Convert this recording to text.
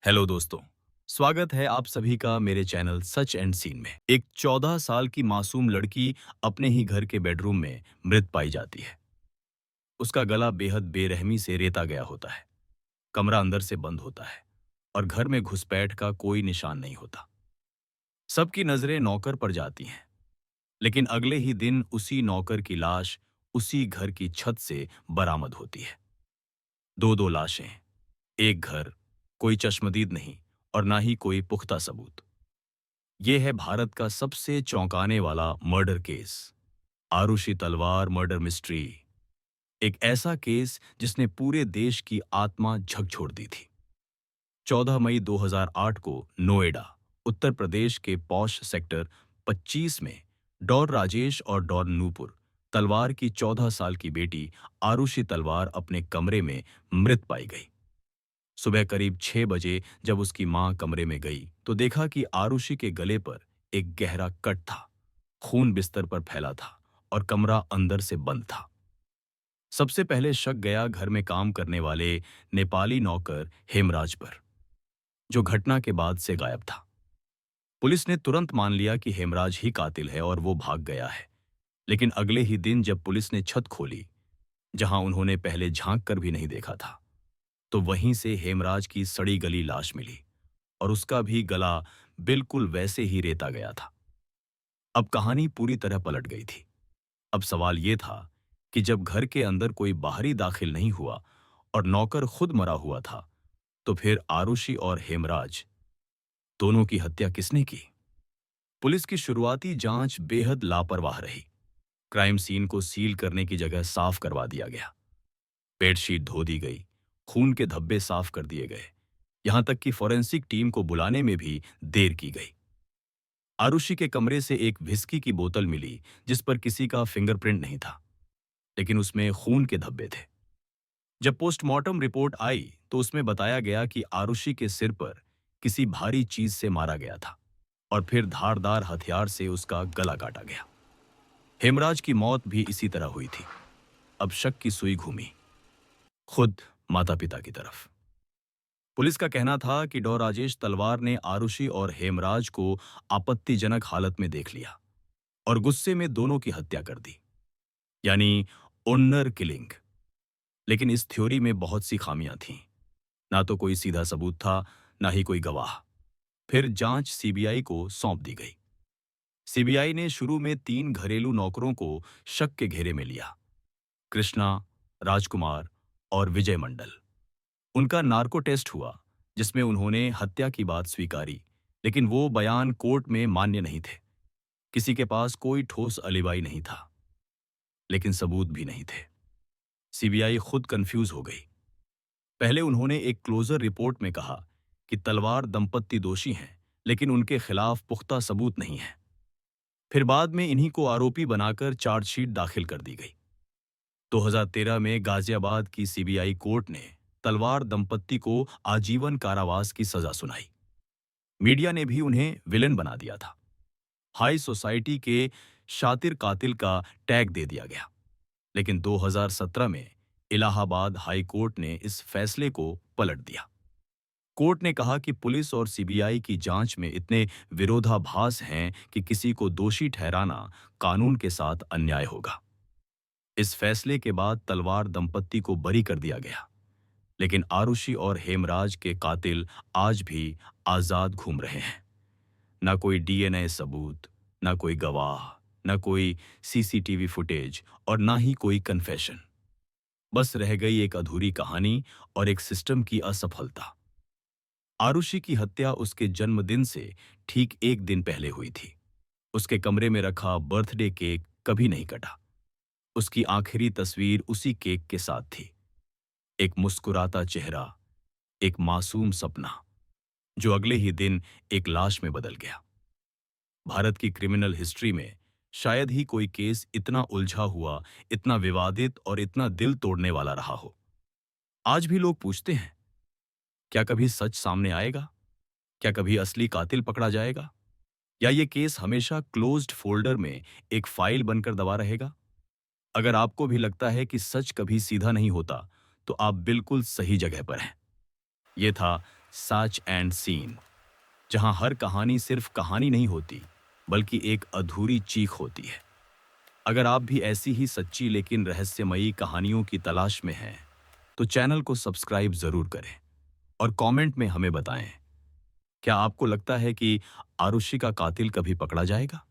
Hello दोस्तों। स्वागत है आप सभी का मेरे चैनल सच एंड सीन में। एक 14 साल की मासूम लड़की अपने ही घर के बेडरूम में मृत पाई जाती है। उसका गला बेहद बेरहमी से रेता गया होता है। कमरा अंदर से बंद होता है और घर में घुसपैठ का कोई निशान नहीं होता। सबकी नजरें नौकर पर जाती हैं, लेकिन अगले ही दिन उसी नौकर की लाश उसी घर की छत से बरामद होती है। दो दो लाशें, एक घर, कोई चश्मदीद नहीं और ना ही कोई पुख्ता सबूत। ये है भारत का सबसे चौंकाने वाला मर्डर केस, आरुषि तलवार मर्डर मिस्ट्री। एक ऐसा केस जिसने पूरे देश की आत्मा झकझोर दी थी। 14 मई 2008 को नोएडा, उत्तर प्रदेश के पॉश सेक्टर 25 में डॉन राजेश और डॉन नूपुर तलवार की 14 साल की बेटी आरुषि तलवार अपने कमरे में मृत पाई गई। सुबह करीब 6 बजे जब उसकी मां कमरे में गई तो देखा कि आरुषि के गले पर एक गहरा कट था। खून बिस्तर पर फैला था और कमरा अंदर से बंद था। सबसे पहले शक गया घर में काम करने वाले नेपाली नौकर हेमराज पर, जो घटना के बाद से गायब था। पुलिस ने तुरंत मान लिया कि हेमराज ही कातिल है और वो भाग गया है। लेकिन अगले ही दिन जब पुलिस ने छत खोली, जहां उन्होंने पहले झांक कर भी नहीं देखा था, तो वहीं से हेमराज की सड़ी गली लाश मिली और उसका भी गला बिल्कुल वैसे ही रेता गया था। अब कहानी पूरी तरह पलट गई थी। अब सवाल ये था कि जब घर के अंदर कोई बाहरी दाखिल नहीं हुआ और नौकर खुद मरा हुआ था, तो फिर आरुषि और हेमराज दोनों की हत्या किसने की? पुलिस की शुरुआती जांच बेहद लापरवाह रही। क्राइम सीन को सील करने की जगह साफ करवा दिया गया। बेडशीट धो दी गई, खून के धब्बे साफ कर दिए गए, यहां तक कि फॉरेंसिक टीम को बुलाने में भी देर की गई। आरुषि के कमरे से एक विस्की की बोतल मिली जिस पर किसी का फिंगरप्रिंट नहीं था, लेकिन उसमें खून के धब्बे थे। जब पोस्टमार्टम रिपोर्ट आई तो उसमें बताया गया कि आरुषि के सिर पर किसी भारी चीज से मारा गया था और फिर धारदार हथियार से उसका गला काटा गया। हेमराज की मौत भी इसी तरह हुई थी। अब शक की सुई घूमी खुद माता पिता की तरफ। पुलिस का कहना था कि डॉ राजेश तलवार ने आरुषि और हेमराज को आपत्तिजनक हालत में देख लिया और गुस्से में दोनों की हत्या कर दी, यानी ओनर किलिंग। लेकिन इस थ्योरी में बहुत सी खामियां थीं। ना तो कोई सीधा सबूत था, ना ही कोई गवाह। फिर जांच सीबीआई को सौंप दी गई। सीबीआई ने शुरू में 3 घरेलू नौकरों को शक के घेरे में लिया: कृष्णा, राजकुमार और विजय मंडल। उनका नार्को टेस्ट हुआ, जिसमें उन्होंने हत्या की बात स्वीकारी, लेकिन वो बयान कोर्ट में मान्य नहीं थे। किसी के पास कोई ठोस अलिबाई नहीं था, लेकिन सबूत भी नहीं थे। सीबीआई खुद कंफ्यूज हो गई। पहले उन्होंने एक क्लोजर रिपोर्ट में कहा कि तलवार दंपत्ति दोषी हैं, लेकिन उनके खिलाफ पुख्ता सबूत नहीं है। फिर बाद में इन्हीं को आरोपी बनाकर चार्जशीट दाखिल कर दी गई। 2013 में गाजियाबाद की सीबीआई कोर्ट ने तलवार दंपत्ति को आजीवन कारावास की सजा सुनाई। मीडिया ने भी उन्हें विलेन बना दिया था। हाई सोसाइटी के शातिर कातिल का टैग दे दिया गया। लेकिन 2017 में इलाहाबाद हाई कोर्ट ने इस फैसले को पलट दिया। कोर्ट ने कहा कि पुलिस और सीबीआई की जांच में इतने विरोधाभास हैं कि किसी को दोषी ठहराना कानून के साथ अन्याय होगा। इस फैसले के बाद तलवार दंपत्ति को बरी कर दिया गया, लेकिन आरुषि और हेमराज के कातिल आज भी आजाद घूम रहे हैं। ना कोई डीएनए सबूत, ना कोई गवाह, ना कोई सीसीटीवी फुटेज और ना ही कोई कन्फेशन। बस रह गई एक अधूरी कहानी और एक सिस्टम की असफलता। आरुषि की हत्या उसके जन्मदिन से ठीक एक दिन पहले हुई थी। उसके कमरे में रखा बर्थडे केक कभी नहीं कटा। उसकी आखिरी तस्वीर उसी केक के साथ थी। एक मुस्कुराता चेहरा, एक मासूम सपना, जो अगले ही दिन एक लाश में बदल गया। भारत की क्रिमिनल हिस्ट्री में शायद ही कोई केस इतना उलझा हुआ, इतना विवादित और इतना दिल तोड़ने वाला रहा हो। आज भी लोग पूछते हैं, क्या कभी सच सामने आएगा? क्या कभी असली कातिल पकड़ा जाएगा? या ये केस हमेशा क्लोज्ड फोल्डर में एक फाइल बनकर दबा रहेगा? अगर आपको भी लगता है कि सच कभी सीधा नहीं होता, तो आप बिल्कुल सही जगह पर हैं। ये था सच एंड सीन, जहां हर कहानी सिर्फ कहानी नहीं होती, बल्कि एक अधूरी चीख होती है। अगर आप भी ऐसी ही सच्ची लेकिन रहस्यमयी कहानियों की तलाश में हैं, तो चैनल को सब्सक्राइब जरूर करें और कमेंट में हमें बताएं, क्या आपको लगता है कि आरुषि का कातिल कभी पकड़ा जाएगा?